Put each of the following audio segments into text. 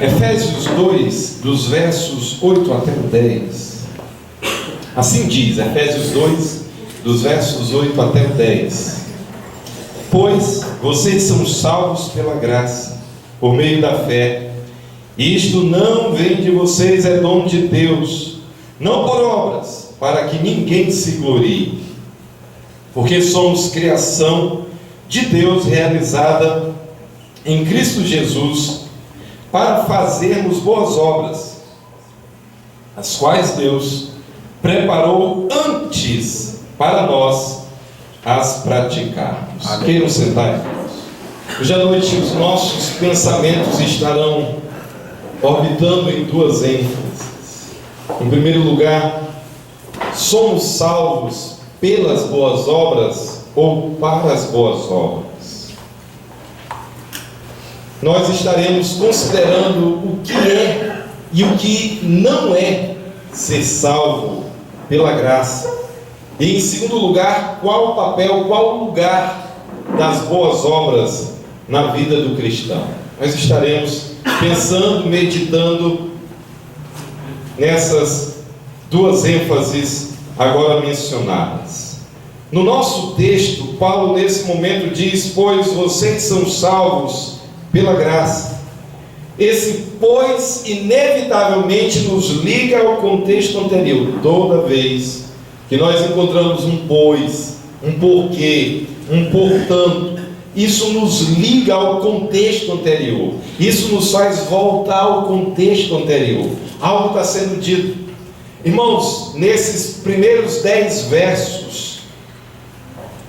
Efésios 2, dos versos 8 até o 10. Assim diz, Efésios 2, dos versos 8 até o 10. Pois vocês são salvos pela graça, por meio da fé. Isto não vem de vocês, é dom de Deus, não por obras, para que ninguém se glorie. Porque somos criação de Deus realizada em Cristo Jesus, para fazermos boas obras, as quais Deus preparou antes para nós as praticarmos. Queiram sentar, irmãos. Hoje à noite os nossos pensamentos estarão orbitando em duas ênfases. Em primeiro lugar, somos salvos pelas boas obras ou para as boas obras? Nós estaremos considerando o que é e o que não é ser salvo pela graça. E em segundo lugar, qual o papel, qual o lugar das boas obras na vida do cristão. Nós estaremos pensando, meditando nessas duas ênfases agora mencionadas. No nosso texto, Paulo nesse momento diz: pois vocês são salvos pela graça. Esse pois inevitavelmente nos liga ao contexto anterior. Toda vez que nós encontramos um pois, um porquê, um portanto, isso nos liga ao contexto anterior. Isso nos faz voltar ao contexto anterior. Algo está sendo dito. Irmãos, nesses primeiros 10 versos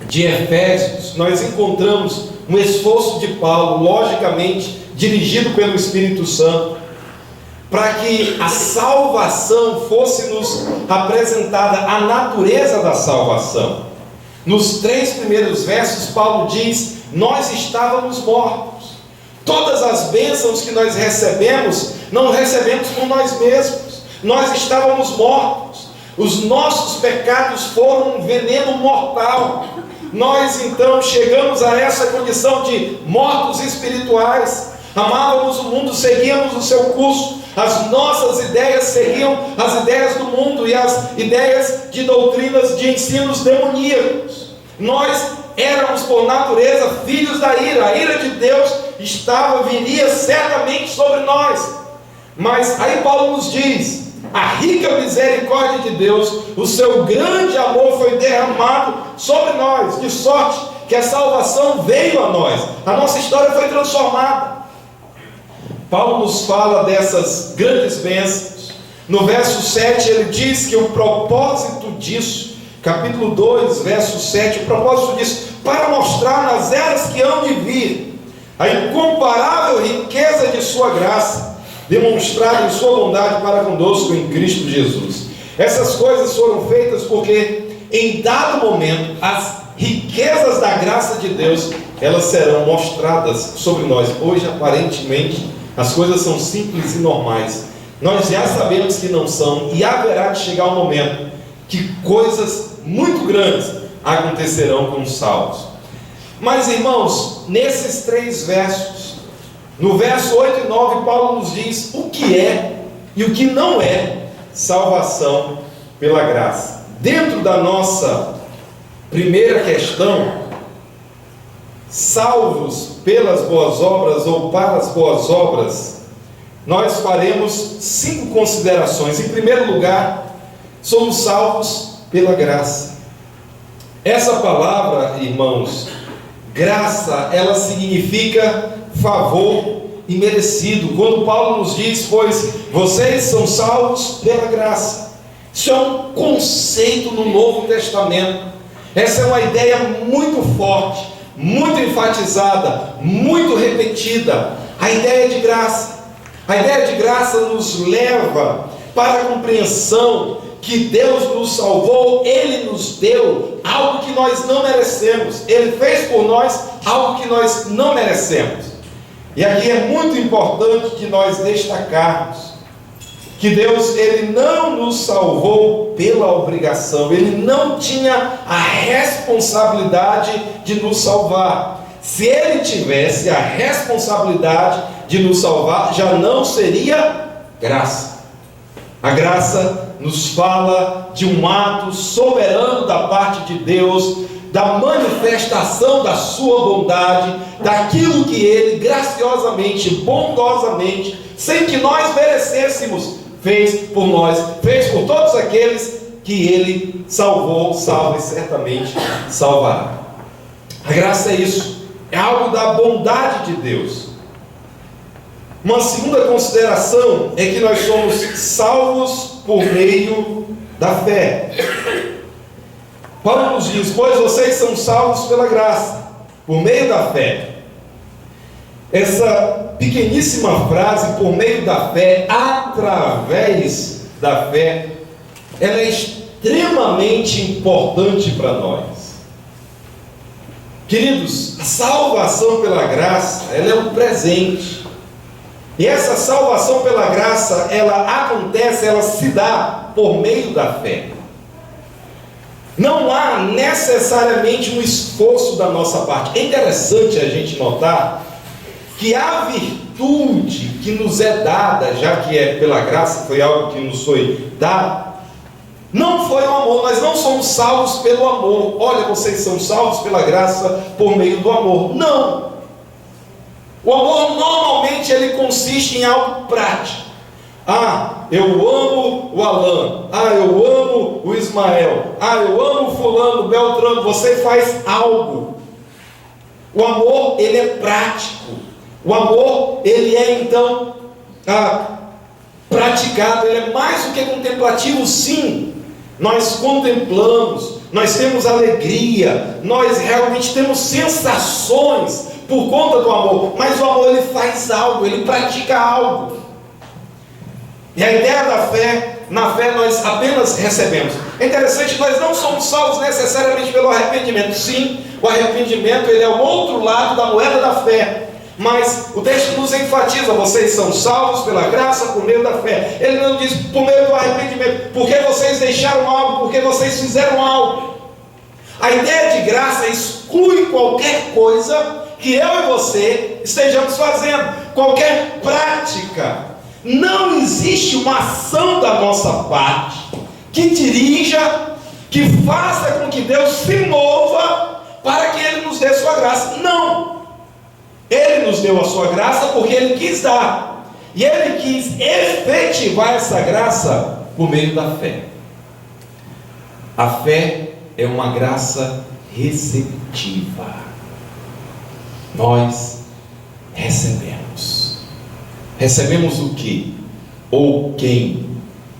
de Efésios, nós encontramos um esforço de Paulo, logicamente dirigido pelo Espírito Santo, para que a salvação fosse nos apresentada, a natureza da salvação. Nos 3 primeiros versos, Paulo diz: nós estávamos mortos. Todas as bênçãos que nós recebemos, não recebemos por nós mesmos. Nós estávamos mortos. Os nossos pecados foram um veneno mortal. Nós então chegamos a essa condição de mortos espirituais. Amávamos o mundo, seguíamos o seu curso. As nossas ideias seguiam as ideias do mundo e as ideias de doutrinas, de ensinos demoníacos. Nós éramos por natureza filhos da ira. A ira de Deus viria certamente sobre nós. Mas aí Paulo nos diz: a rica misericórdia de Deus, o seu grande amor foi derramado sobre nós, de sorte que a salvação veio a nós, a nossa história foi transformada. Paulo nos fala dessas grandes bênçãos. No verso 7 ele diz que o propósito disso, capítulo 2, verso 7, o propósito disso, para mostrar nas eras que hão de vir, a incomparável riqueza de sua graça, demonstrado em sua bondade para conosco em Cristo Jesus. Essas coisas foram feitas porque em dado momento as riquezas da graça de Deus, elas serão mostradas sobre nós. Hoje aparentemente as coisas são simples e normais. Nós já sabemos que não são, e haverá de chegar um momento que coisas muito grandes acontecerão com os salvos. Mas irmãos, nesses 3 versos, no verso 8 e 9, Paulo nos diz o que é e o que não é salvação pela graça. Dentro da nossa primeira questão, salvos pelas boas obras ou para as boas obras, nós faremos 5 considerações. Em primeiro lugar, somos salvos pela graça. Essa palavra, irmãos, graça, ela significa favor imerecido. Quando Paulo nos diz: pois vocês são salvos pela graça, isso é um conceito no Novo Testamento. Essa é uma ideia muito forte, muito enfatizada, muito repetida. A ideia de graça. A ideia de graça nos leva para a compreensão que Deus nos salvou, Ele nos deu algo que nós não merecemos. Ele fez por nós algo que nós não merecemos. E aqui é muito importante que nós destacarmos que Deus, Ele não nos salvou pela obrigação. Ele não tinha a responsabilidade de nos salvar. se Ele tivesse a responsabilidade de nos salvar, já não seria graça. A graça nos fala de um ato soberano da parte de Deus, da manifestação da sua bondade, daquilo que Ele graciosamente, bondosamente, sem que nós merecêssemos, fez por nós, fez por todos aqueles que Ele salvou, salva e certamente salvará. A graça é isso, é algo da bondade de Deus. Uma segunda consideração é que nós somos salvos por meio da fé. Paulo nos diz: pois vocês são salvos pela graça, por meio da fé. Essa pequeníssima frase, por meio da fé, através da fé, ela é extremamente importante para nós. Queridos, a salvação pela graça, ela é um presente. E essa salvação pela graça, ela acontece, ela se dá por meio da fé. Não há necessariamente um esforço da nossa parte. É interessante a gente notar que a virtude que nos é dada, já que é pela graça, foi algo que nos foi dado, não foi o amor. Nós não somos salvos pelo amor. Olha, vocês são salvos pela graça por meio do amor. Não. O amor normalmente ele consiste em algo prático. Ah, eu amo o Alan. Ah, eu amo o Ismael. Ah, eu amo o fulano, Beltrano. Você faz algo. O amor, ele é prático. O amor, ele é então praticado. Ele é mais do que contemplativo, sim. Nós contemplamos, nós temos alegria, nós realmente temos sensações por conta do amor. Mas o amor, ele faz algo, ele pratica algo. E a ideia da fé, na fé nós apenas recebemos. É interessante, nós não somos salvos necessariamente pelo arrependimento. Sim, o arrependimento ele é o outro lado da moeda da fé. Mas o texto nos enfatiza: vocês são salvos pela graça por meio da fé. Ele não diz por meio do arrependimento, porque vocês deixaram algo, porque vocês fizeram algo. A ideia de graça exclui qualquer coisa que eu e você estejamos fazendo, qualquer prática. Não existe uma ação da nossa parte que dirija, que faça com que Deus se mova para que Ele nos dê sua graça. Não! Ele nos deu a sua graça porque Ele quis dar. E Ele quis efetivar essa graça por meio da fé. A fé é uma graça receptiva. Nós recebemos. Recebemos o que? Ou quem?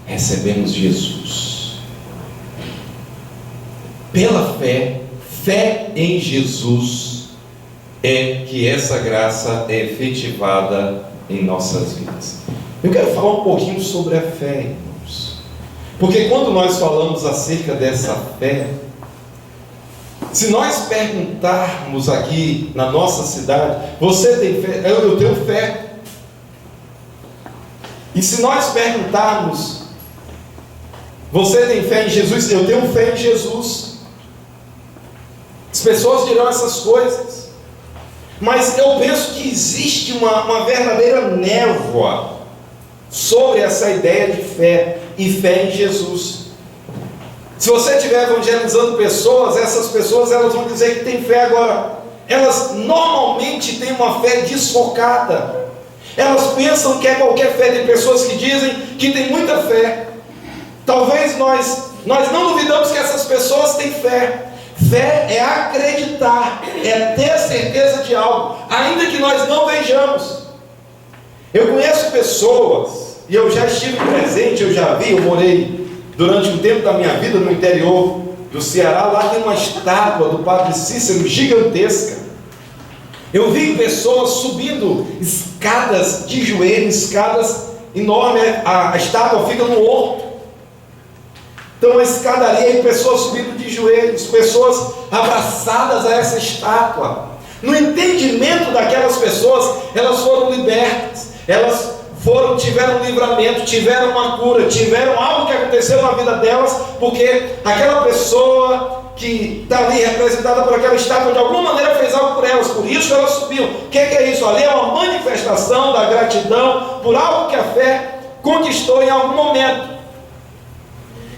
Recebemos Jesus. Pela fé, fé em Jesus, é que essa graça é efetivada em nossas vidas. Eu quero falar um pouquinho sobre a fé, irmãos. Porque quando nós falamos acerca dessa fé, se nós perguntarmos aqui na nossa cidade: você tem fé? Eu tenho fé. E se nós perguntarmos: você tem fé em Jesus? Eu tenho fé em Jesus. As pessoas dirão essas coisas. Mas eu penso que existe uma verdadeira névoa sobre essa ideia de fé e fé em Jesus. Se você estiver evangelizando pessoas, essas pessoas elas vão dizer que tem fé. Agora, elas normalmente têm uma fé desfocada. Elas pensam que é qualquer fé. Tem pessoas que dizem que tem muita fé. Talvez nós não duvidamos que essas pessoas têm fé. Fé é acreditar, é ter certeza de algo, ainda que nós não vejamos. Eu conheço pessoas, e eu já estive presente, eu morei durante um tempo da minha vida no interior do Ceará. Lá tem uma estátua do Padre Cícero gigantesca. Eu vi pessoas subindo escadas de joelho, escadas enormes. A estátua fica no horto. Então a escadaria, e pessoas subindo de joelhos, pessoas abraçadas a essa estátua. No entendimento daquelas pessoas, elas foram libertas, elas tiveram um livramento, tiveram uma cura, tiveram algo que aconteceu na vida delas, porque aquela pessoa que está ali representada por aquela estátua, de alguma maneira fez algo por elas, por isso elas subiam. O que é isso? Ali é uma manifestação da gratidão por algo que a fé conquistou em algum momento.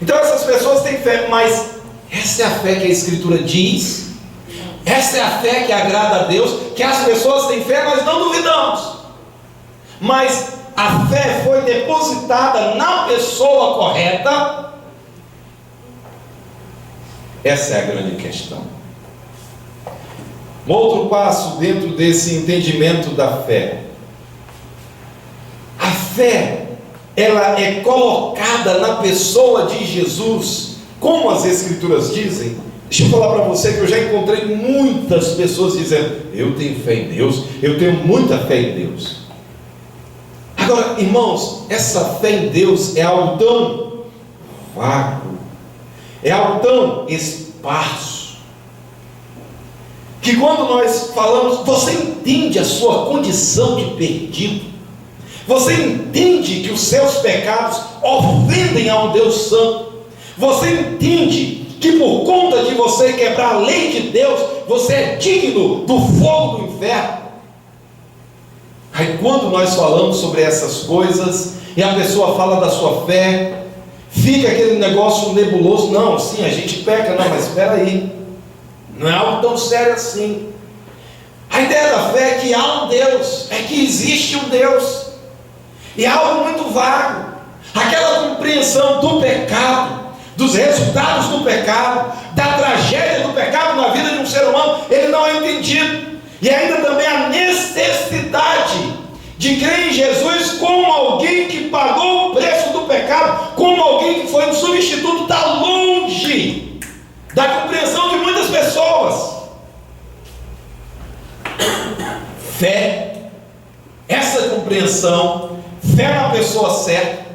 Então essas pessoas têm fé, mas essa é a fé que a Escritura diz? Essa é a fé que agrada a Deus? Que as pessoas têm fé, nós não duvidamos, mas a fé foi depositada na pessoa correta? Essa é a grande questão. Um outro passo dentro desse entendimento da fé. A fé, ela é colocada na pessoa de Jesus, como as Escrituras dizem. Deixa eu falar para você que eu já encontrei muitas pessoas dizendo: eu tenho fé em Deus, eu tenho muita fé em Deus. Agora, irmãos, essa fé em Deus é algo tão vago, é algo tão esparso, que quando nós falamos, você entende a sua condição de perdido, você entende que os seus pecados ofendem a um Deus santo, você entende que por conta de você quebrar a lei de Deus, você é digno do fogo do inferno. Aí quando nós falamos sobre essas coisas, e a pessoa fala da sua fé, fica aquele negócio nebuloso. Não, sim, a gente peca, não, mas espera aí, não é algo tão sério assim. A ideia da fé é que há um Deus, é que existe um Deus, e é algo muito vago. Aquela compreensão do pecado, dos resultados do pecado, da tragédia do pecado na vida de um ser humano, ele não é entendido. E ainda também a necessidade de crer em Jesus como alguém que pagou o preço do pecado, como alguém que foi um substituto, está longe da compreensão de muitas pessoas. Fé, essa compreensão, fé na pessoa certa,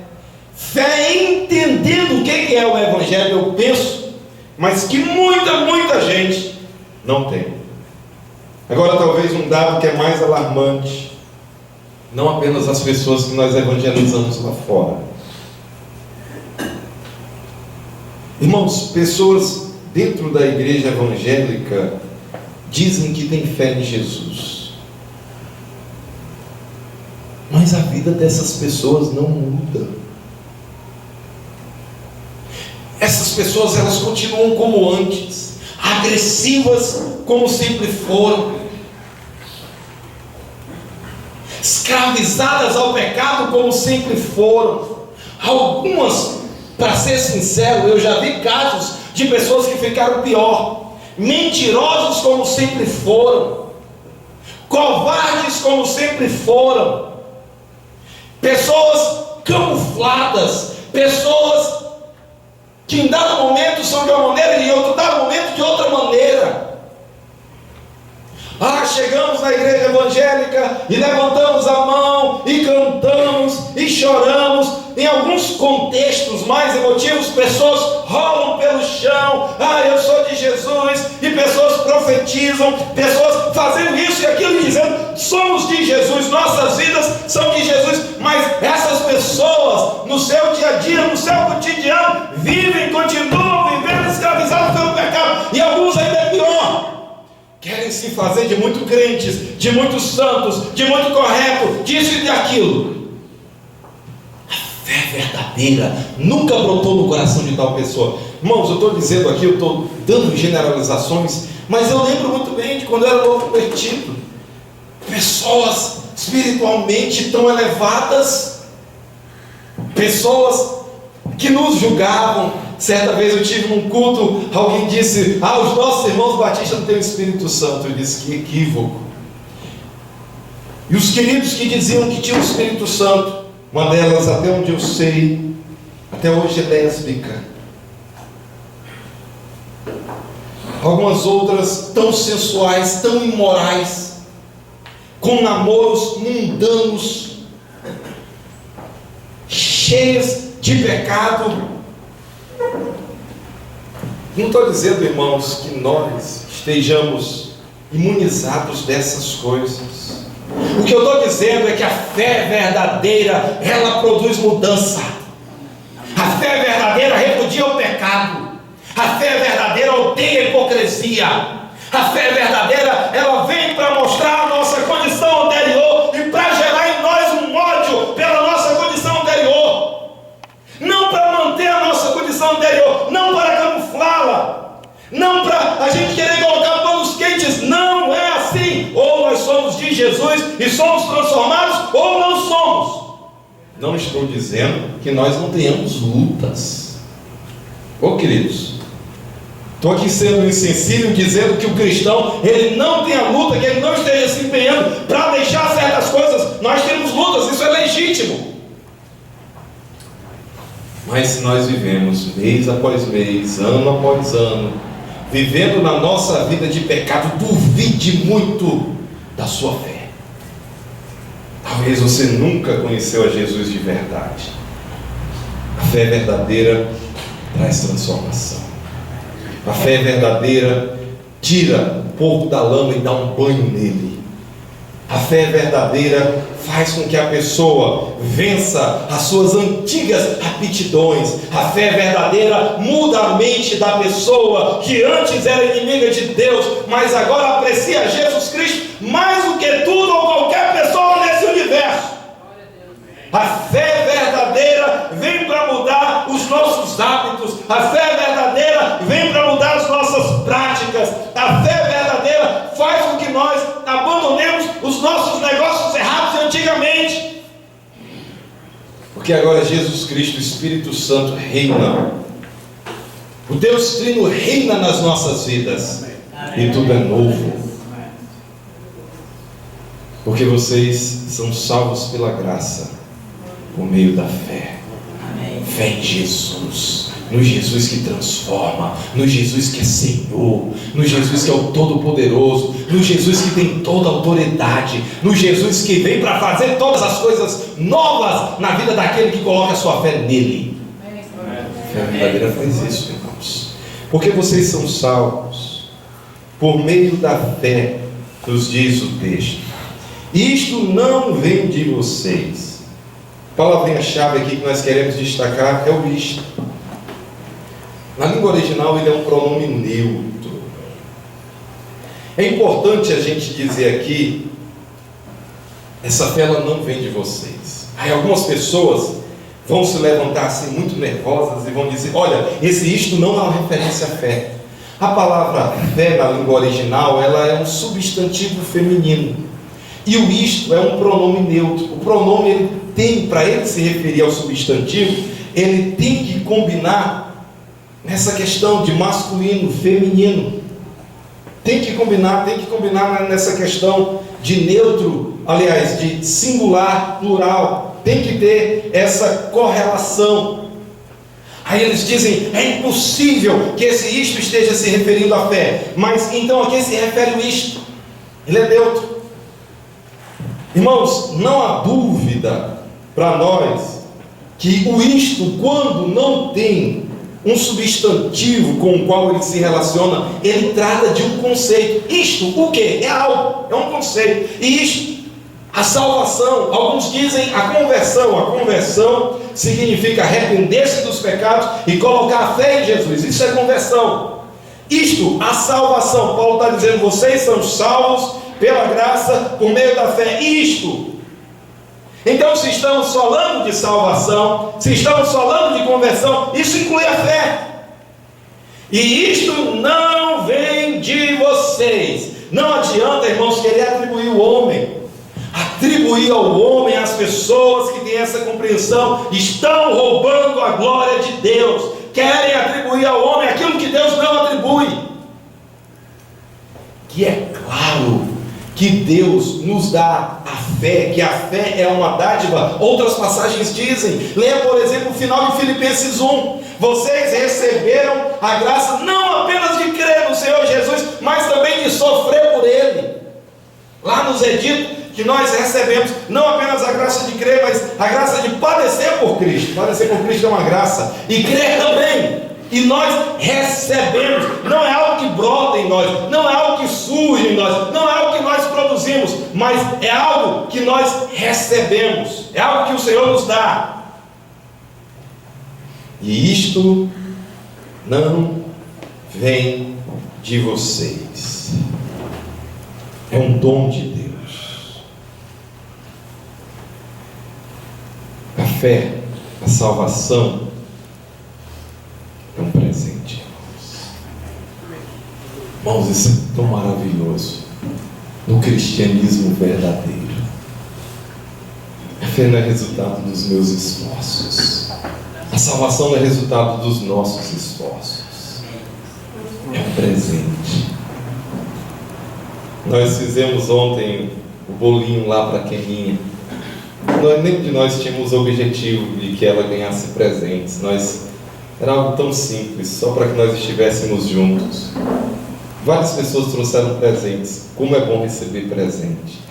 fé entendendo o que é o Evangelho, eu penso, mas que muita gente não tem. Agora, talvez um dado que é mais alarmante, não apenas as pessoas que nós evangelizamos lá fora. Irmãos, pessoas dentro da igreja evangélica dizem que têm fé em Jesus, mas a vida dessas pessoas não muda. Essas pessoas, elas continuam como antes, agressivas como sempre foram, escravizadas ao pecado como sempre foram. Algumas, para ser sincero, eu já vi casos de pessoas que ficaram pior, mentirosos como sempre foram, covardes como sempre foram, pessoas camufladas, pessoas que em dado momento são de uma maneira e em outro dado momento de outra maneira. Chegamos na igreja evangélica e levantamos a mão e cantamos e choramos. Em alguns contextos mais emotivos, pessoas rolam pelo chão: eu sou de Jesus, e pessoas profetizam, pessoas fazendo isso e aquilo, dizendo: somos de Jesus, nossas vidas são de Jesus. Mas essas pessoas, no seu dia a dia, no seu cotidiano, continuam vivendo escravizados pelo pecado, e alguns ainda é pior, querem se fazer de muito crentes, de muito santos, de muito correto, disso e daquilo. A fé verdadeira nunca brotou no coração de tal pessoa. Irmãos, eu estou dizendo aqui, eu estou dando generalizações, mas eu lembro muito bem de quando eu era novo convertido, pessoas espiritualmente tão elevadas, pessoas que nos julgavam. Certa vez eu tive num culto, alguém disse: os nossos irmãos batistas não têm o Espírito Santo. Eu disse: que equívoco. E os queridos que diziam que tinham o Espírito Santo, uma delas, até onde eu sei, até hoje é lésbica. Algumas outras tão sensuais, tão imorais, com namoros mundanos, cheias de pecado. Não estou dizendo, irmãos, que nós estejamos imunizados dessas coisas. O que eu estou dizendo é que a fé verdadeira, ela produz mudança. A fé verdadeira repudia o pecado. A fé verdadeira odeia hipocrisia. A fé verdadeira, ela vem para mostrar a nossa condição anterior e para gerar em nós um ódio pela nossa condição anterior. Não para manter a nossa condição anterior, não para camuflá-la, não para a gente querer colocar panos quentes. Não é assim. Ou nós somos de Jesus e somos transformados, ou não somos. Não estou dizendo que nós não tenhamos lutas. Ô queridos, estou aqui sendo insensível, dizendo que o cristão, ele não tem a luta, que ele não esteja se empenhando para deixar certas coisas. Nós temos lutas, isso é legítimo. Mas se nós vivemos mês após mês, ano após ano, vivendo na nossa vida de pecado, duvide muito da sua fé. Talvez você nunca conheceu a Jesus de verdade. A fé verdadeira traz transformação. A fé verdadeira tira o povo da lama e dá um banho nele. A fé verdadeira faz com que a pessoa vença as suas antigas aptidões. A fé verdadeira muda a mente da pessoa que antes era inimiga de Deus, mas agora aprecia Jesus Cristo mais do que tudo ou qualquer pessoa nesse universo. A fé verdadeira vem para mudar os nossos hábitos. A fé verdadeira vem para mudar as nossas práticas. A fé verdadeira faz com que nós abandonemos os nossos negócios errados de antigamente. Porque agora Jesus Cristo, o Espírito Santo, reina. O Deus Trino reina nas nossas vidas. E tudo é novo. Porque vocês são salvos pela graça, por meio da fé. Amém. Fé em Jesus, no Jesus que transforma, no Jesus que é Senhor, no Jesus que é o Todo-Poderoso, no Jesus que tem toda a autoridade, no Jesus que vem para fazer todas as coisas novas na vida daquele que coloca a sua fé nele. A fé verdadeira faz isso, irmãos. Porque vocês são salvos por meio da fé, nos diz o texto. Isto não vem de vocês. A palavrinha-chave aqui que nós queremos destacar é o isto. Na língua original ele é um pronome neutro. É importante a gente dizer aqui, essa fé ela não vem de vocês. Aí algumas pessoas vão se levantar assim muito nervosas e vão dizer, olha, esse isto não é uma referência à fé. A palavra fé na língua original, ela é um substantivo feminino. E o isto é um pronome neutro. O pronome, ele tem, para ele se referir ao substantivo, ele tem que combinar nessa questão de masculino, feminino. Tem que combinar nessa questão de neutro, aliás, de singular, plural. Tem que ter essa correlação. Aí eles dizem, é impossível que esse isto esteja se referindo à fé. Mas então a que se refere o isto? Ele é neutro. Irmãos, não há dúvida para nós que o isto, quando não tem um substantivo com o qual ele se relaciona, ele trata de um conceito. Isto, o que? É algo, é um conceito. E isto, a salvação, alguns dizem a conversão. A conversão significa arrepender-se dos pecados e colocar a fé em Jesus. Isso é conversão. Isto, a salvação. Paulo está dizendo, vocês são salvos pela graça, por meio da fé. Isto. Então, se estamos falando de salvação, se estamos falando de conversão, isso inclui a fé. E isto não vem de vocês. Não adianta, irmãos, querer atribuir o homem. Atribuir ao homem, às pessoas que têm essa compreensão, estão roubando a glória de Deus. Querem atribuir ao homem aquilo que Deus não atribui. Que é claro que Deus nos dá a fé, que a fé é uma dádiva. Outras passagens dizem, leia por exemplo o final de Filipenses 1, vocês receberam a graça não apenas de crer no Senhor Jesus, mas também de sofrer por Ele. Lá nos é dito que nós recebemos não apenas a graça de crer, mas a graça de padecer por Cristo. Padecer por Cristo é uma graça, e crer também. E nós recebemos, não é algo que brota em nós, não é algo que surge em nós, não é algo que nós produzimos, mas é algo que nós recebemos, é algo que o Senhor nos dá. E isto não vem de vocês. É um dom de Deus. A fé, a salvação é um presente, irmãos. Irmãos, isso é tão maravilhoso no cristianismo verdadeiro. A fé não é resultado dos meus esforços. A salvação não é resultado dos nossos esforços. É um presente. Nós fizemos ontem o bolinho lá para a Keninha. Nenhum de nós tínhamos o objetivo de que ela ganhasse presentes. Era algo tão simples, só para que nós estivéssemos juntos. Várias pessoas trouxeram presentes. Como é bom receber presente.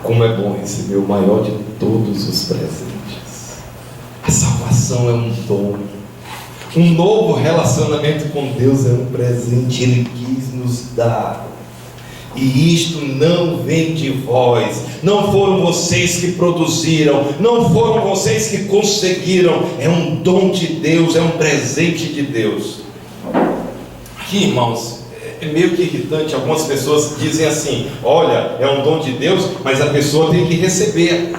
Como é bom receber o maior de todos os presentes. A salvação é um dom. Um novo relacionamento com Deus é um presente. Ele quis nos dar. E isto não vem de vós. Não foram vocês que produziram. Não foram vocês que conseguiram. É um dom de Deus. É um presente de Deus. Aqui, irmãos, é meio que irritante. Algumas pessoas dizem assim: olha, é um dom de Deus, mas a pessoa tem que receber.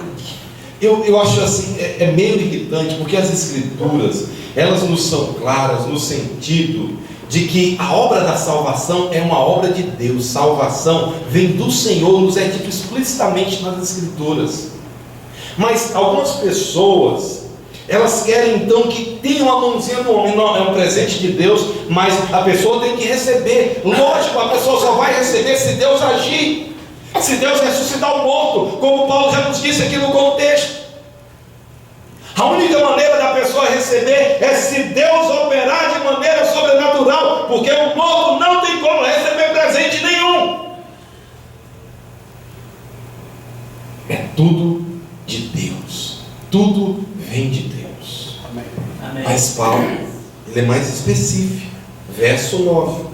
Eu acho assim, é meio irritante, porque as Escrituras, elas nos são claras no sentido de que a obra da salvação é uma obra de Deus. Salvação vem do Senhor, nos é dito explicitamente nas Escrituras. Mas algumas pessoas, elas querem então que tenha uma mãozinha no homem. Não, é um presente de Deus, mas a pessoa tem que receber. Lógico, a pessoa só vai receber se Deus agir, se Deus ressuscitar o morto, como Paulo já nos disse aqui no contexto. A única maneira da pessoa receber é se Deus operar de maneira sobrenatural, porque o morto não tem como receber presente nenhum. É tudo de Deus, tudo vem de Deus. Amém. Mas Paulo, ele é mais específico. Verso 9: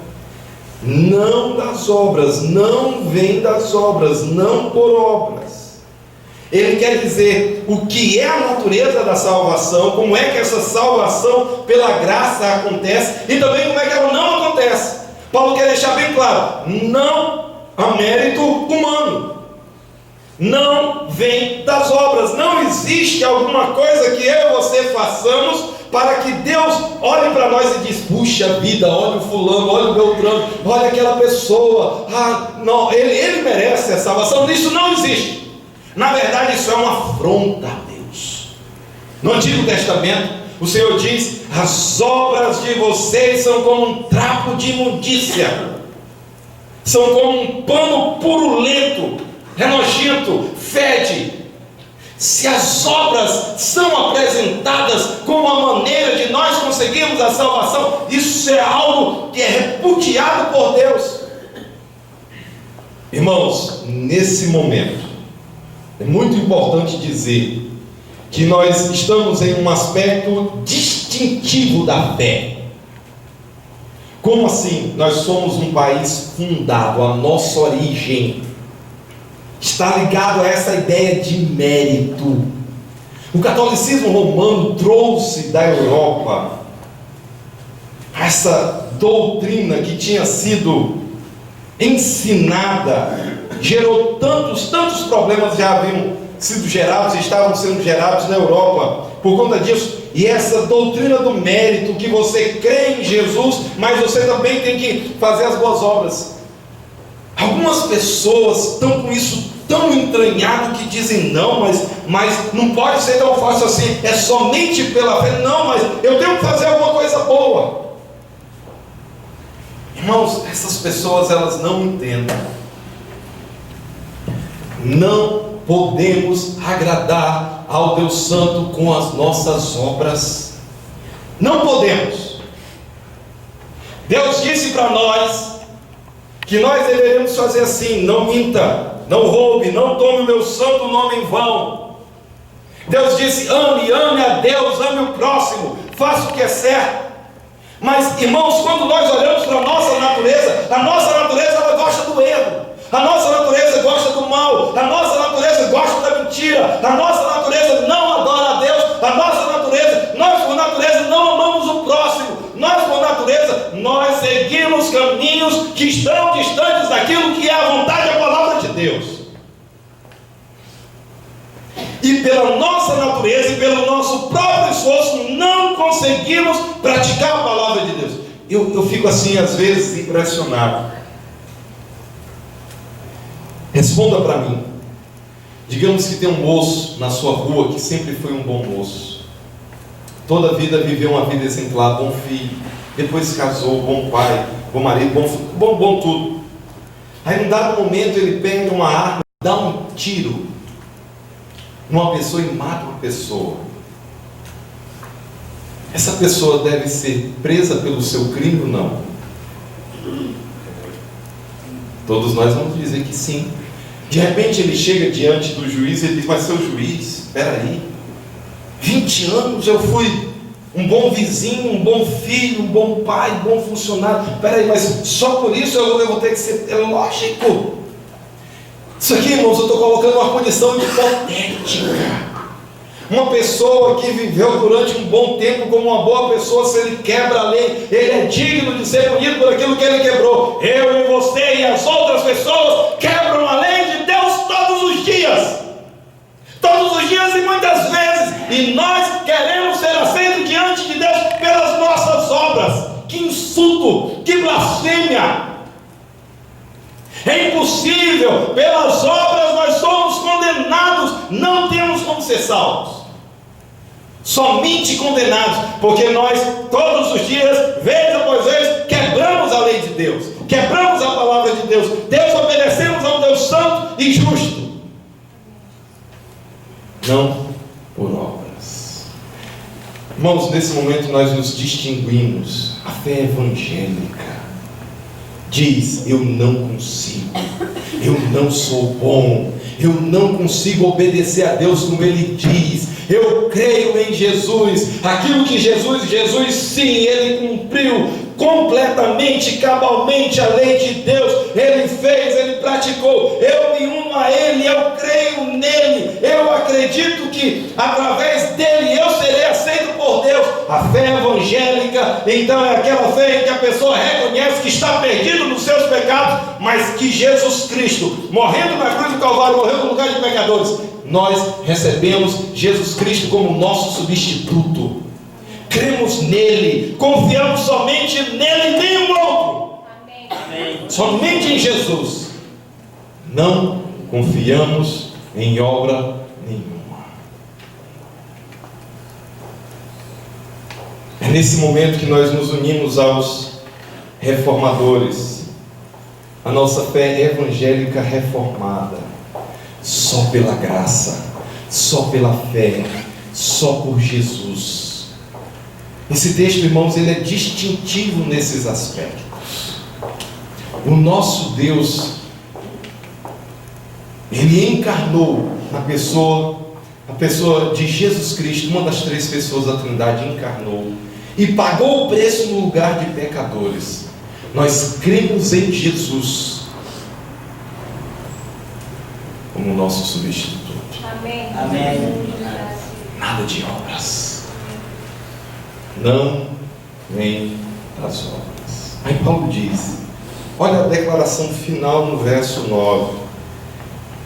não das obras, não vem das obras, não por obras. Ele quer dizer o que é a natureza da salvação, como é que essa salvação pela graça acontece, e também como é que ela não acontece. Paulo quer deixar bem claro: não há mérito humano, não vem das obras. Não existe alguma coisa que eu e você façamos para que Deus olhe para nós e diz: puxa vida, olha o fulano, olha o Beltrano, olha aquela pessoa, não, ele merece a salvação. Isso não existe. Na verdade, isso é uma afronta a Deus. No Antigo Testamento, o Senhor diz: as obras de vocês são como um trapo de imundícia, são como um pano purulento, é nojento, fede. Se as obras são apresentadas como a maneira de nós conseguirmos a salvação, isso é algo que é repudiado por Deus. Irmãos, nesse momento, é muito importante dizer que nós estamos em um aspecto distintivo da fé. Como assim? Nós somos um país fundado, a nossa origem está ligado a essa ideia de mérito. O catolicismo romano trouxe da Europa essa doutrina que tinha sido ensinada, gerou tantos problemas já haviam sido gerados, estavam sendo gerados na Europa por conta disso. E essa doutrina do mérito, que você crê em Jesus, mas você também tem que fazer as boas obras. Algumas pessoas estão com isso tão entranhado que dizem: não, mas não pode ser tão fácil assim, é somente pela fé. Não, mas eu tenho que fazer alguma coisa boa. Irmãos, essas pessoas, elas não entendem. Não podemos agradar ao Deus Santo com as nossas obras. Não podemos. Deus disse para nós que nós deveríamos fazer assim: não minta, não roube, não tome o meu santo nome em vão. Deus disse: ame a Deus, ame o próximo, faça o que é certo. Mas, irmãos, quando nós olhamos para a nossa natureza ela gosta do erro, a nossa natureza gosta do mal, a nossa natureza gosta da mentira, a nossa natureza não adora a Deus, a nossa natureza, nós por natureza não amamos o próximo, nós por que é a vontade e a palavra de Deus. E pela nossa natureza e pelo nosso próprio esforço não conseguimos praticar a palavra de Deus. Eu fico assim às vezes impressionado. Responda para mim. Digamos que tem um moço na sua rua que sempre foi um bom moço. Toda a vida viveu uma vida exemplar, bom filho. Depois se casou, bom pai, bom marido, bom tudo. Aí num dado momento ele pega uma arma, dá um tiro numa pessoa e mata uma pessoa. Essa pessoa deve ser presa pelo seu crime ou não? Todos nós vamos dizer que sim. De repente ele chega diante do juiz e ele diz: mas seu juiz, espera aí, 20 anos eu fui um bom vizinho, um bom filho, um bom pai, um bom funcionário. Espera aí, mas só por isso eu vou ter que ser... É lógico. Isso aqui, irmãos, eu estou colocando uma condição hipotética. Uma pessoa que viveu durante um bom tempo como uma boa pessoa, se ele quebra a lei, ele é digno de ser punido por aquilo que ele quebrou. Eu e você e as outras pessoas quebram a lei de Deus todos os dias. Todos os dias e muitas vezes. E nós queremos ser aceitos diante de Deus pelas nossas obras. Que insulto, que blasfêmia. É impossível. Pelas obras nós somos condenados. Não temos como ser salvos. Somente condenados. Porque nós todos os dias, vez após vez, quebramos a lei de Deus. Quebramos a palavra de Deus. Desobedecemos a um Deus santo e justo. Não por obras. Irmãos, nesse momento nós nos distinguimos. A fé evangélica diz: eu não consigo, eu não sou bom, eu não consigo obedecer a Deus como Ele diz. Eu creio em Jesus. Aquilo que Jesus sim, Ele cumpriu completamente, cabalmente a lei de Deus. Ele fez, Ele praticou. Eu me uno a Ele, eu creio nele. Eu acredito que através dele eu serei aceito por Deus. A fé evangélica, então, é aquela fé em que a pessoa reconhece que está perdido nos seus pecados, mas que Jesus Cristo, morrendo na cruz do Calvário, morreu no lugar de pecadores. Nós recebemos Jesus Cristo como nosso substituto. Cremos nele, confiamos somente nele e nenhum outro. Amém. Somente em Jesus. Não confiamos em obra nenhuma. É nesse momento que nós nos unimos aos reformadores. A nossa fé evangélica reformada. Só pela graça, só pela fé, só por Jesus. Esse texto, irmãos, ele é distintivo nesses aspectos. O nosso Deus, Ele encarnou na pessoa, a pessoa de Jesus Cristo, uma das três pessoas da Trindade, encarnou e pagou o preço no lugar de pecadores. Nós cremos em Jesus como nosso substituto. Amém. Amém. Nada de obras. Não vem das obras. Aí Paulo diz, olha a declaração final no verso 9: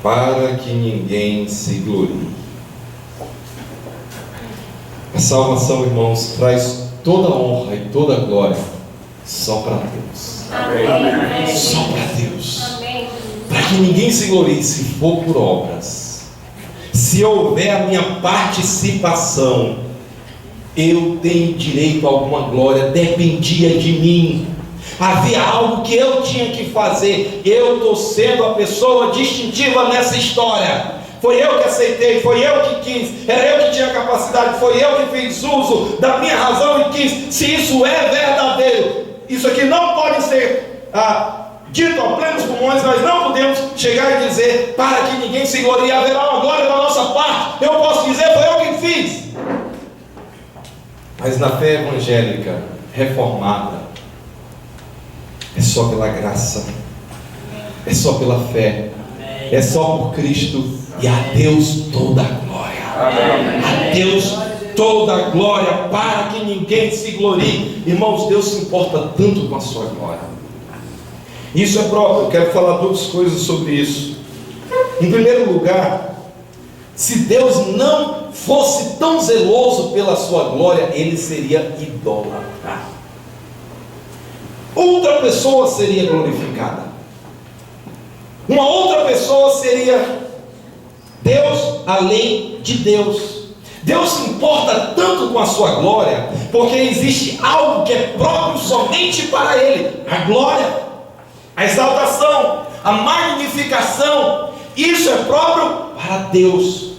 para que ninguém se glorie. A salvação, irmãos, traz toda a honra e toda a glória só para Deus. Amém. Só para Deus. Amém. Para que ninguém se glorie, se for por obras. Se houver a minha participação, eu tenho direito a alguma glória, dependia de mim. Havia algo que eu tinha que fazer. Eu estou sendo a pessoa distintiva nessa história. Foi eu que aceitei, foi eu que quis, era eu que tinha capacidade, foi eu que fiz uso da minha razão e quis. Se isso é verdadeiro, isso aqui não pode ser dito a plenos pulmões. Nós não podemos chegar e dizer, para que ninguém se glorie, haverá uma glória da nossa parte. Eu posso dizer, foi eu que fiz. Mas na fé evangélica reformada, é só pela graça, é só pela fé, é só por Cristo, e a Deus toda a glória. A Deus toda a glória, para que ninguém se glorie. Irmãos, Deus se importa tanto com a sua glória, Isso é próprio. Eu quero falar duas coisas sobre isso. Em primeiro lugar, se Deus não fosse tão zeloso pela sua glória, ele seria idólatra. Outra pessoa seria glorificada. Uma outra pessoa seria Deus além de Deus. Deus se importa tanto com a sua glória, porque existe algo que é próprio somente para Ele: a glória, a exaltação, a magnificação. Isso é próprio para Deus.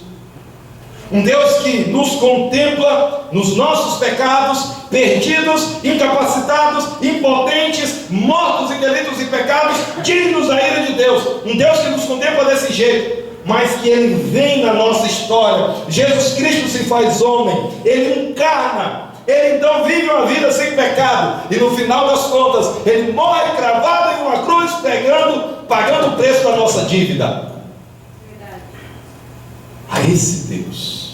Um Deus que nos contempla nos nossos pecados, perdidos, incapacitados, impotentes, mortos em delitos e pecados, dignos da ira de Deus. Um Deus que nos contempla desse jeito, mas que Ele vem na nossa história. Jesus Cristo se faz homem, Ele encarna, Ele então vive uma vida sem pecado, e no final das contas, Ele morre cravado em uma cruz, pagando o preço da nossa dívida. A esse Deus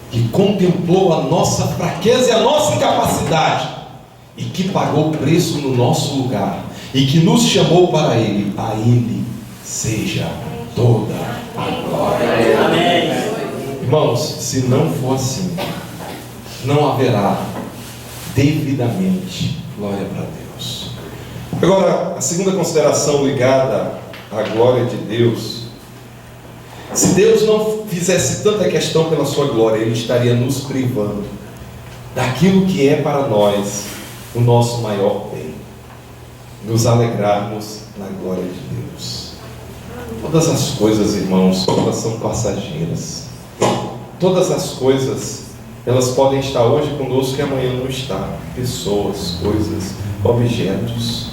que contemplou a nossa fraqueza e a nossa incapacidade, e que pagou o preço no nosso lugar, e que nos chamou para Ele, a Ele seja toda a glória. Amém. Irmãos, se não for assim, não haverá devidamente glória para Deus. Agora, a segunda consideração ligada à glória de Deus: se Deus não fizesse tanta questão pela sua glória, Ele estaria nos privando daquilo que é para nós o nosso maior bem, nos alegrarmos na glória de Deus. Todas as coisas, irmãos, elas são passageiras. Todas as coisas, elas podem estar hoje conosco e amanhã não estar. Pessoas, coisas, objetos,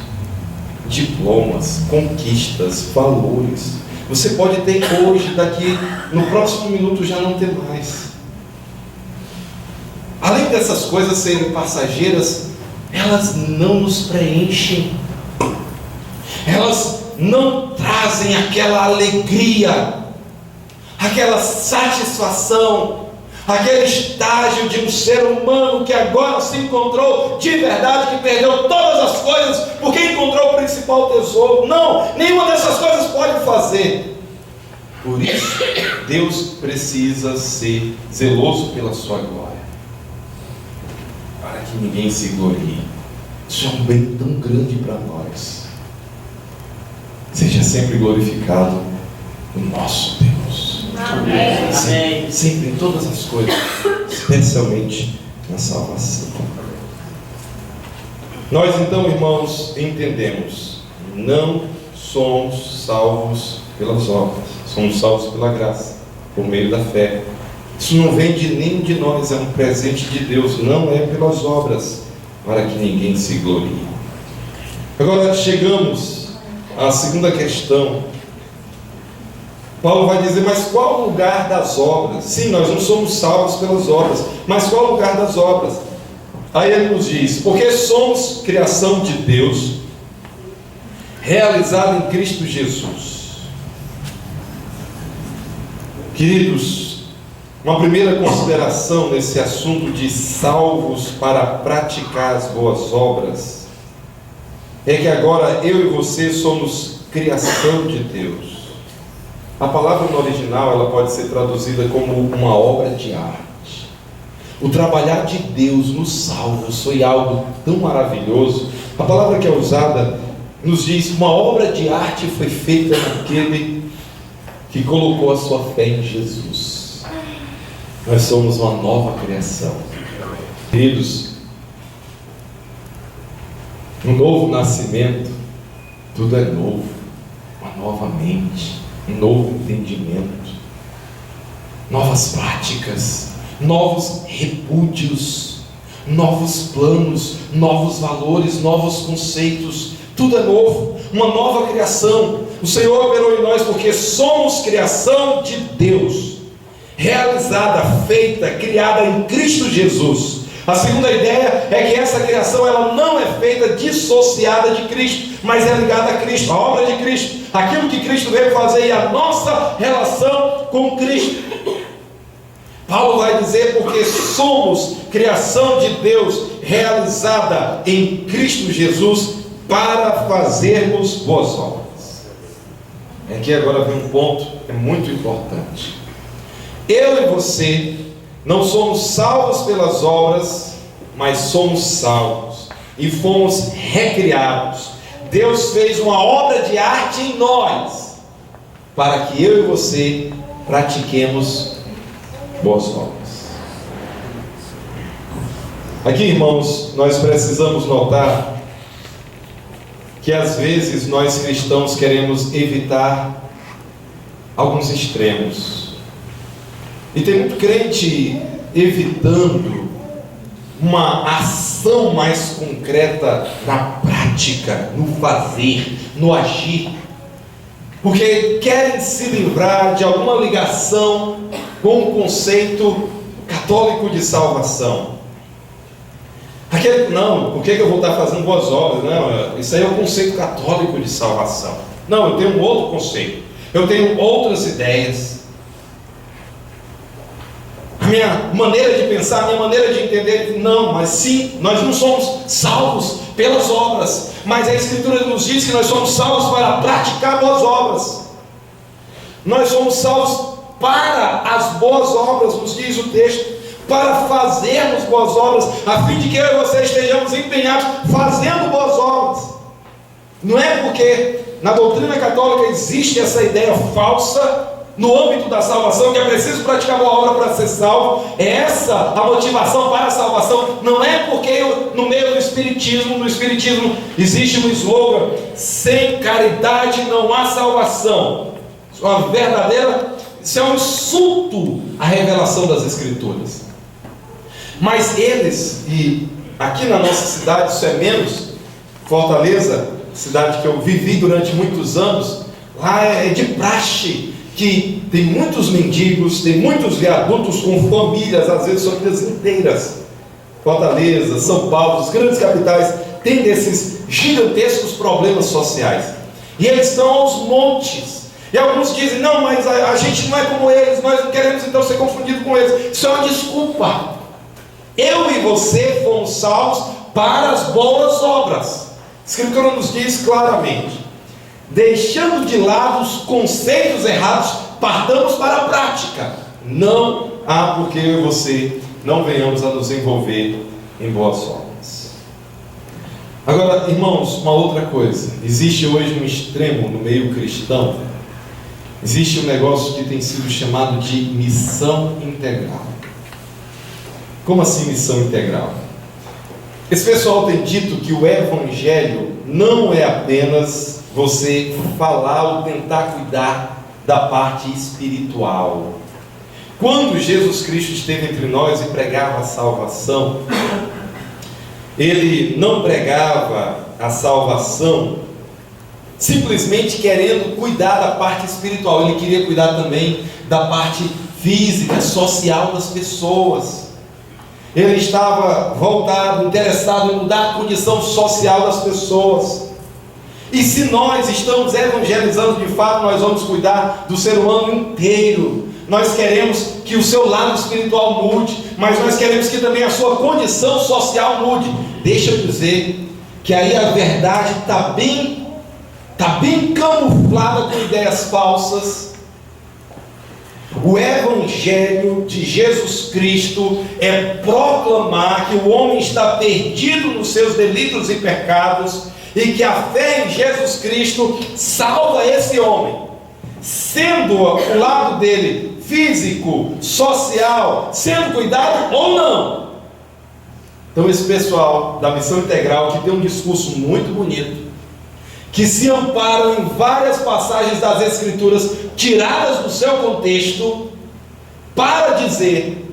diplomas, conquistas, valores. Você pode ter hoje, daqui no próximo minuto já não ter mais. Além dessas coisas serem passageiras, elas não nos preenchem. Elas não trazem aquela alegria, aquela satisfação, aquele estágio de um ser humano que agora se encontrou de verdade, que perdeu todas as coisas porque encontrou o principal tesouro. Não, nenhuma dessas coisas pode fazer. Por isso, Deus precisa ser zeloso pela sua glória, para que ninguém se glorie. Isso é um bem tão grande para nós. Seja sempre glorificado o nosso Deus. Amém. Sempre, sempre em todas as coisas, especialmente na salvação. Nós então, irmãos, entendemos: não somos salvos pelas obras, somos salvos pela graça, por meio da fé. Isso não vem de nenhum de nós, é um presente de Deus, não é pelas obras, para que ninguém se glorie. Agora chegamos à segunda questão. Paulo vai dizer: mas qual o lugar das obras? Sim, nós não somos salvos pelas obras, mas qual o lugar das obras? Aí ele nos diz: porque somos criação de Deus, realizada em Cristo Jesus. Queridos, uma primeira consideração nesse assunto de salvos para praticar as boas obras é que agora eu e você somos criação de Deus. A palavra no original, ela pode ser traduzida como uma obra de arte. O trabalhar de Deus nos salvos foi algo tão maravilhoso. A palavra que é usada nos diz: uma obra de arte foi feita naquele que colocou a sua fé em Jesus. Nós somos uma nova criação. Queridos, um novo nascimento, tudo é novo, uma nova mente, um novo entendimento, novas práticas, novos repúdios, novos planos, novos valores, novos conceitos, tudo é novo, uma nova criação. O Senhor operou em nós porque somos criação de Deus, realizada, feita, criada em Cristo Jesus. A segunda ideia é que essa criação, ela não é feita dissociada de Cristo, mas é ligada a Cristo, a obra de Cristo, aquilo que Cristo veio fazer e a nossa relação com Cristo. Paulo vai dizer: porque somos criação de Deus, realizada em Cristo Jesus para fazermos boas obras. Aqui agora vem um ponto que é muito importante. Eu e você não somos salvos pelas obras, mas somos salvos e fomos recriados. Deus fez uma obra de arte em nós, para que eu e você pratiquemos boas obras. Aqui, irmãos, nós precisamos notar que às vezes nós cristãos queremos evitar alguns extremos. E tem muito crente evitando uma ação mais concreta na prática, no fazer, no agir, porque querem se livrar de alguma ligação com o conceito católico de salvação. Não, por que eu vou estar fazendo boas obras? Não, isso aí é o conceito católico de salvação. Não, eu tenho um outro conceito, eu tenho outras ideias. A minha maneira de pensar, a minha maneira de entender, não, mas sim, nós não somos salvos pelas obras, mas a Escritura nos diz que nós somos salvos para praticar boas obras. Nós somos salvos para as boas obras, nos diz o texto, para fazermos boas obras, a fim de que eu e você estejamos empenhados fazendo boas obras. Não é porque na doutrina católica existe essa ideia falsa no âmbito da salvação, que é preciso praticar boa obra para ser salvo. É essa a motivação para a salvação. Não é porque no meio do Espiritismo, no Espiritismo existe um slogan: sem caridade não há salvação. Isso é uma verdadeira, isso é um insulto à revelação das Escrituras. Mas eles, e aqui na nossa cidade isso é menos, Fortaleza, cidade que eu vivi durante muitos anos, lá é de praxe que tem muitos mendigos, tem muitos viadutos com famílias, às vezes famílias inteiras. Fortaleza, São Paulo, as grandes capitais têm desses gigantescos problemas sociais, e eles estão aos montes. E alguns dizem: não, mas a gente não é como eles, nós não queremos então ser confundidos com eles. Isso é uma desculpa. Eu e você fomos salvos para as boas obras. A Escritura nos diz claramente: deixando de lado os conceitos errados, partamos para a prática. Não há por que eu e você não venhamos a nos envolver em boas obras. Agora, irmãos, uma outra coisa. Existe hoje um extremo no meio cristão. Existe um negócio que tem sido chamado de missão integral. Como assim missão integral? Esse pessoal tem dito que o Evangelho não é apenas você falar ou tentar cuidar da parte espiritual. Quando Jesus Cristo esteve entre nós e pregava a salvação, Ele não pregava a salvação simplesmente querendo cuidar da parte espiritual. Ele queria cuidar também da parte física, social das pessoas. Ele estava voltado, interessado em mudar a condição social das pessoas. E se nós estamos evangelizando de fato, nós vamos cuidar do ser humano inteiro. Nós queremos que o seu lado espiritual mude, mas nós queremos que também a sua condição social mude. Deixa eu dizer que aí a verdade está bem camuflada com ideias falsas. O Evangelho de Jesus Cristo é proclamar que o homem está perdido nos seus delitos e pecados, e que a fé em Jesus Cristo salva esse homem, sendo o lado dele físico, social, sendo cuidado ou não. Então esse pessoal da missão integral, que tem um discurso muito bonito, que se amparam em várias passagens das Escrituras tiradas do seu contexto, para dizer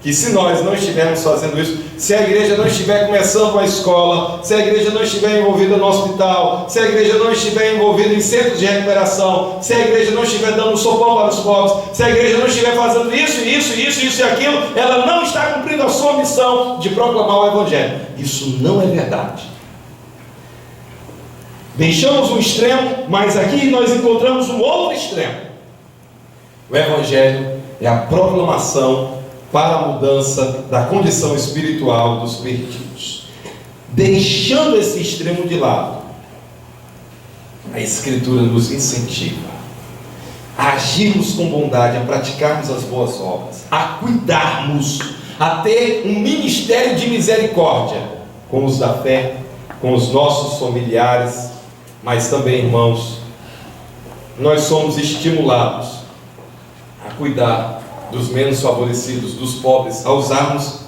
que se nós não estivermos fazendo isso, se a igreja não estiver começando uma escola, se a igreja não estiver envolvida no hospital, se a igreja não estiver envolvida em centros de recuperação, se a igreja não estiver dando sopão para os pobres, se a igreja não estiver fazendo isso e aquilo, ela não está cumprindo a sua missão de proclamar o Evangelho. Isso não é verdade. Deixamos um extremo, mas aqui nós encontramos um outro extremo. O Evangelho é a proclamação para a mudança da condição espiritual dos perdidos. Deixando esse extremo de lado, A Escritura nos incentiva a agirmos com bondade, a praticarmos as boas obras, a cuidarmos, a ter um ministério de misericórdia com os da fé, com os nossos familiares, mas também, irmãos, nós somos estimulados a cuidar dos menos favorecidos, dos pobres, a usarmos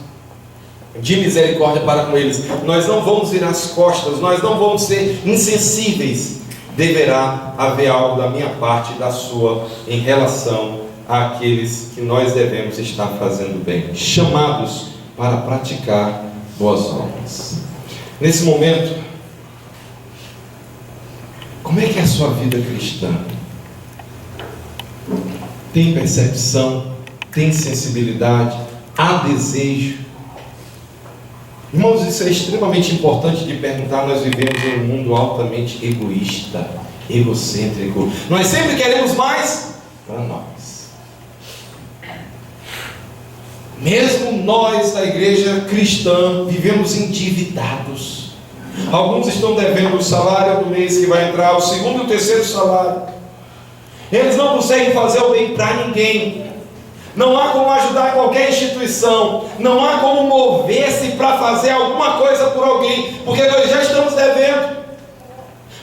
de misericórdia para com eles. Nós não vamos virar as costas, nós não vamos ser insensíveis. Deverá haver algo da minha parte e da sua em relação àqueles que nós devemos estar fazendo bem, chamados para praticar boas obras. Nesse momento, como é que é a sua vida cristã? Tem percepção? Tem sensibilidade? Há desejo? Irmãos, isso é extremamente importante de perguntar. Nós vivemos em um mundo altamente egoísta, egocêntrico. Nós sempre queremos mais para nós. Mesmo nós da igreja cristã vivemos endividados. Alguns estão devendo o salário do mês que vai entrar, o segundo e o terceiro salário. Eles não conseguem fazer o bem para ninguém. Não há como ajudar qualquer instituição. Não há como mover-se para fazer alguma coisa por alguém, porque nós já estamos devendo.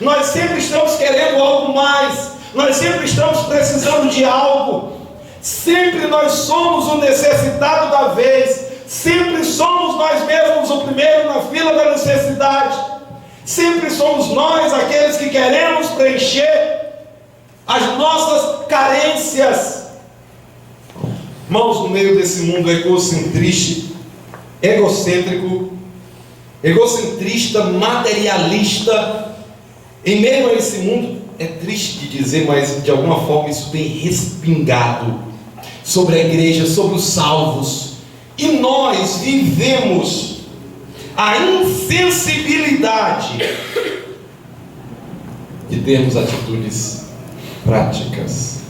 Nós sempre estamos querendo algo mais. Nós sempre estamos precisando de algo. Sempre nós somos o necessitado da vez. Sempre somos nós mesmos o primeiro na fila da necessidade. Sempre somos nós aqueles que queremos preencher as nossas carências. Irmãos, no meio desse mundo egocêntrico, egocentrista, materialista, em meio a esse mundo, é triste de dizer, mas de alguma forma isso tem respingado sobre a igreja, sobre os salvos, e nós vivemos a insensibilidade de termos atitudes práticas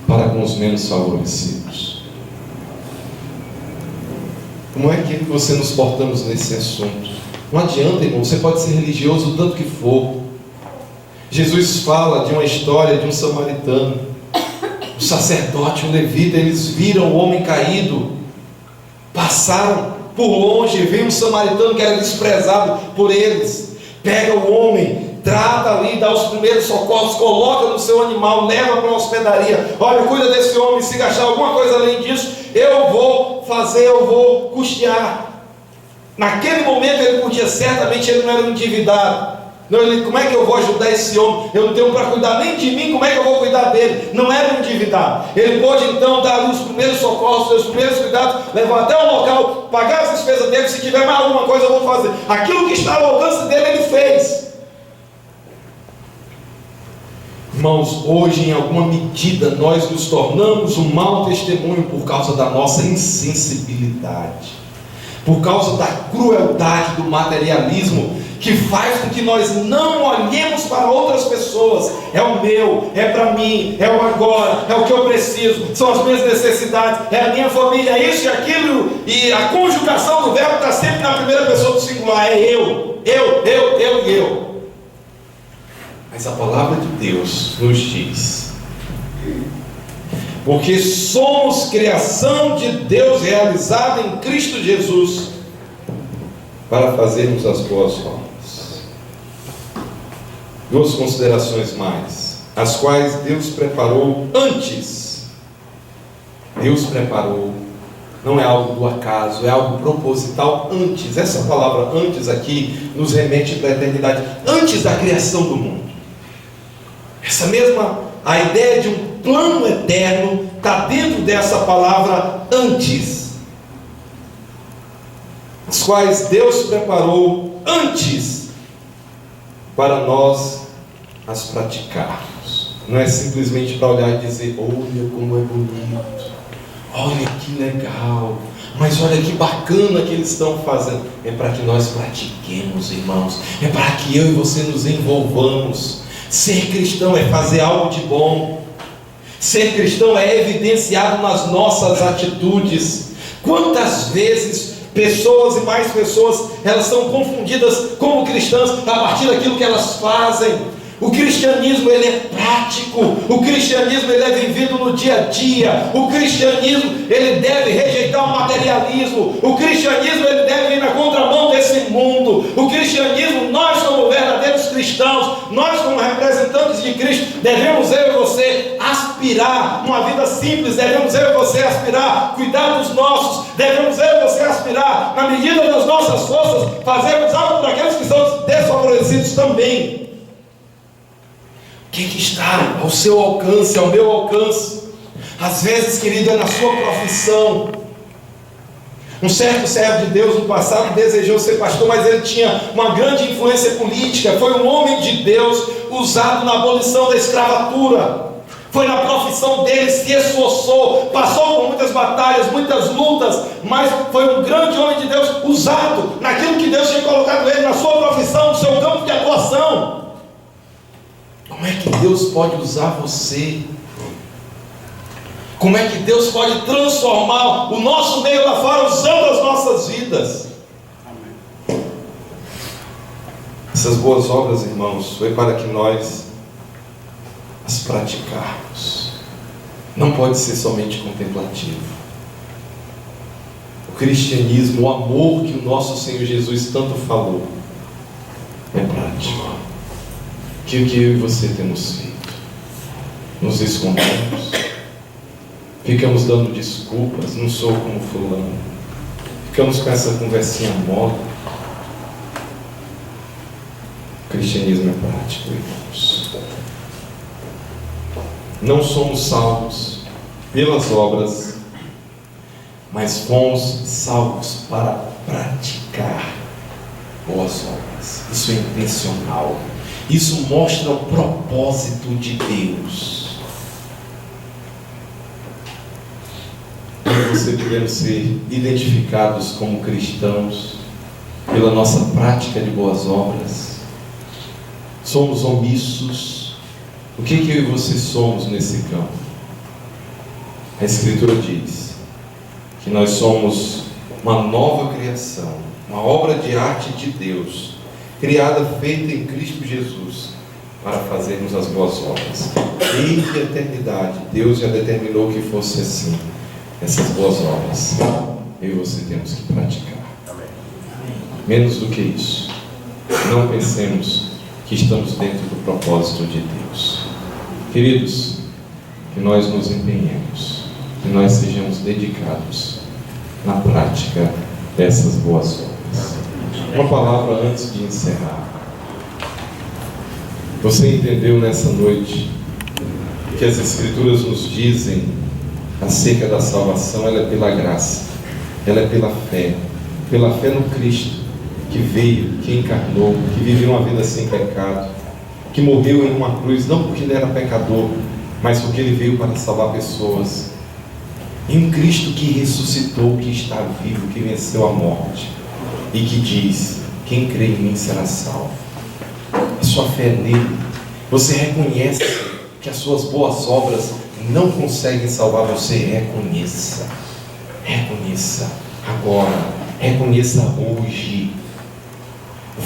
para com os menos favorecidos. Como é que você nos portamos nesse assunto? Não adianta, irmão, você pode ser religioso o tanto que for. Jesus fala de uma história de um samaritano, o sacerdote, o levita. Eles viram o homem caído, passaram por longe, veio um samaritano que era desprezado por eles, pega o homem, trata ali, dá os primeiros socorros, coloca no seu animal, leva para uma hospedaria. Olha, cuida desse homem, se gastar alguma coisa além disso, eu vou fazer, eu vou custear. Naquele momento ele podia, certamente ele não era um endividado. Não, ele, como é que eu vou ajudar esse homem? Eu não tenho para cuidar nem de mim, como é que eu vou cuidar dele? Não era um endividado. Ele pôde então dar ali os primeiros socorros, os primeiros cuidados, levar até o local, pagar as despesas dele. Se tiver mais alguma coisa eu vou fazer. Aquilo que estava ao alcance dele, ele fez. Irmãos, hoje em alguma medida nós nos tornamos um mau testemunho por causa da nossa insensibilidade, por causa da crueldade do materialismo, que faz com que nós não olhemos para outras pessoas. É o meu, é para mim, é o agora, é o que eu preciso, são as minhas necessidades, é a minha família, é isso e aquilo, e a conjugação do verbo está sempre na primeira pessoa do singular, é eu. Mas a palavra de Deus nos diz: porque somos criação de Deus realizada em Cristo Jesus, para fazermos as boas obras. Duas considerações mais, as quais Deus preparou antes. Deus preparou, não é algo do acaso, é algo proposital antes. Essa palavra antes aqui nos remete para a eternidade, antes da criação do mundo. Essa mesma, a ideia de um plano eterno está dentro dessa palavra antes, as quais Deus preparou antes para nós as praticarmos. Não é simplesmente para olhar e dizer: olha como é bonito, olha que legal, mas olha que bacana que eles estão fazendo. É para que nós pratiquemos, irmãos, é para que eu e você nos envolvamos. Ser cristão é fazer algo de bom. Ser cristão é evidenciado nas nossas atitudes. Quantas vezes pessoas e mais pessoas, elas são confundidas como cristãs a partir daquilo que elas fazem. O cristianismo, ele é prático. O cristianismo, ele é vivido no dia a dia. O cristianismo, ele deve rejeitar o materialismo. O cristianismo, ele deve ir na contramão desse mundo. O cristianismo, nós como verdadeiros cristãos, nós como representantes de Cristo, devemos eu e você aspirar uma vida simples. Devemos eu e você aspirar cuidar dos nossos. Devemos eu e você aspirar, na medida das nossas forças, fazermos algo para aqueles que são desfavorecidos também. O que está ao seu alcance, ao meu alcance? Às vezes, querido, é na sua profissão. Um certo servo de Deus no passado desejou ser pastor, mas ele tinha uma grande influência política. Foi um homem de Deus usado na abolição da escravatura. Foi na profissão dele, se esforçou, passou por muitas batalhas, muitas lutas, mas foi um grande homem de Deus usado naquilo que Deus tinha colocado ele, na sua profissão, no seu campo de atuação. Como é que Deus pode usar você? Como é que Deus pode transformar o nosso meio lá fora usando as nossas vidas? Essas boas obras, irmãos, foi para que nós as praticarmos. Não pode ser somente contemplativo. O cristianismo, o amor que o nosso Senhor Jesus tanto falou, é prático. Que o que eu e você temos feito? Nos escondemos, ficamos dando desculpas, não sou como fulano, ficamos com essa conversinha mole. O cristianismo é prático, irmãos. Não somos salvos pelas obras, mas fomos salvos para praticar boas obras. Isso é intencional. Isso mostra o propósito de Deus. Eu e você podemos ser identificados como cristãos pela nossa prática de boas obras. Somos omissos. O que eu e você somos nesse campo? A Escritura diz que nós somos uma nova criação, uma obra de arte de Deus, criada, feita em Cristo Jesus, para fazermos as boas obras. Desde a eternidade, Deus já determinou que fosse assim. Essas boas obras, eu e você temos que praticar. Menos do que isso, não pensemos que estamos dentro do propósito de Deus. Queridos, que nós nos empenhemos, que nós sejamos dedicados na prática dessas boas obras. Uma palavra antes de encerrar. Você entendeu nessa noite que as Escrituras nos dizem acerca da salvação? Ela é pela graça, ela é pela fé no Cristo, que veio, que encarnou, que viveu uma vida sem pecado, que morreu em uma cruz, não porque ele era pecador, mas porque ele veio para salvar pessoas. Em um Cristo que ressuscitou, que está vivo, que venceu a morte, e que diz: quem crê em mim será salvo. A sua fé é nele. Você reconhece que as suas boas obras não conseguem salvar você. Reconheça agora, reconheça hoje.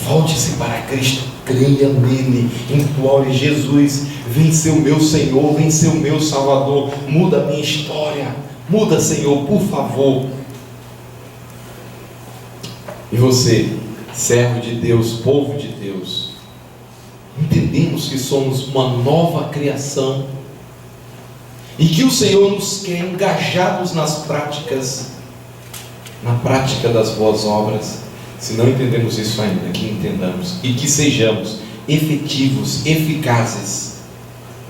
Volte-se para Cristo, creia nele, implore: Jesus, vem ser o meu Senhor, vem ser o meu Salvador, muda a minha história, muda, Senhor, por favor. E você, servo de Deus, povo de Deus, entendemos que somos uma nova criação e que o Senhor nos quer engajados nas práticas, na prática das boas obras. Se não entendemos isso ainda, que entendamos e que sejamos efetivos, eficazes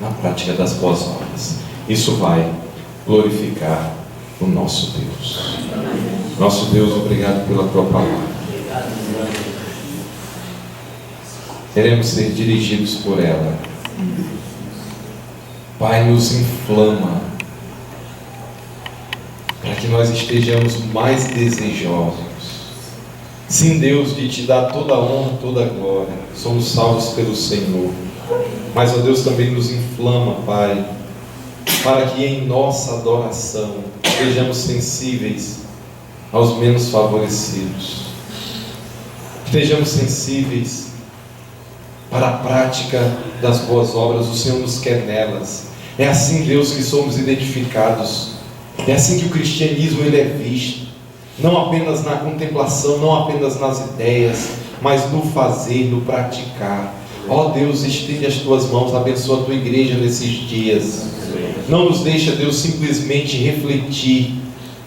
na prática das boas obras. Isso vai glorificar o nosso Deus. Nosso Deus, obrigado pela Tua palavra. Queremos ser dirigidos por ela. Pai, nos inflama para que nós estejamos mais desejosos, sim, Deus, de Te dar toda a honra, toda a glória. Somos salvos pelo Senhor, mas, ó Deus, também nos inflama, Pai, para que em nossa adoração sejamos sensíveis aos menos favorecidos, estejamos sensíveis para a prática das boas obras. O Senhor nos quer nelas. É assim, Deus, que somos identificados. É assim que o cristianismo ele é visto, não apenas na contemplação, não apenas nas ideias, mas no fazer, no praticar. Ó Deus, estende as tuas mãos, abençoa a tua igreja nesses dias. Não nos deixa, Deus, simplesmente refletir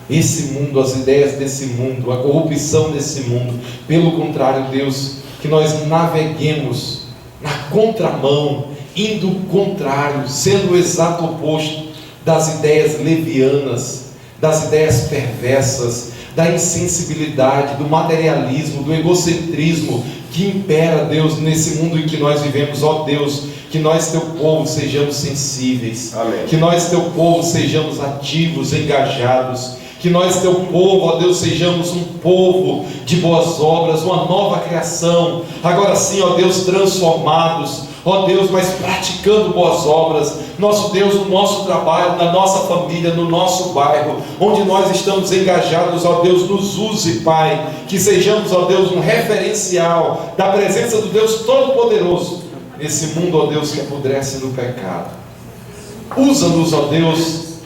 esse mundo, as ideias desse mundo, a corrupção desse mundo. Pelo contrário, Deus, que nós naveguemos na contramão, indo contrário, sendo o exato oposto das ideias levianas, das ideias perversas, da insensibilidade, do materialismo, do egocentrismo que impera, Deus, nesse mundo em que nós vivemos. Ó Deus, que nós, teu povo, sejamos sensíveis. Amém. Que nós, teu povo, sejamos ativos, engajados. Que nós, teu povo, ó Deus, sejamos um povo de boas obras, uma nova criação. Agora sim, ó Deus, transformados, ó Deus, mas praticando boas obras. Nosso Deus, no nosso trabalho, na nossa família, no nosso bairro, onde nós estamos engajados, ó Deus, nos use, Pai. Que sejamos, ó Deus, um referencial da presença do Deus Todo-Poderoso nesse mundo, ó Deus, que apodrece no pecado. Usa-nos, ó Deus,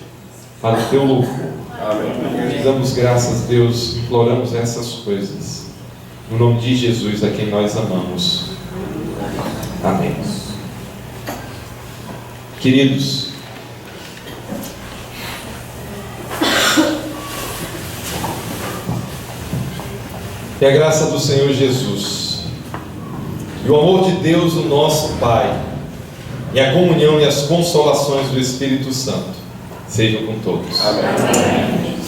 para o teu louvor. Amém. Damos graças, Deus, imploramos essas coisas no nome de Jesus, a quem nós amamos. Amém. Queridos, que a graça do Senhor Jesus e o amor de Deus, o nosso Pai, e a comunhão e as consolações do Espírito Santo sejam com todos. Amém.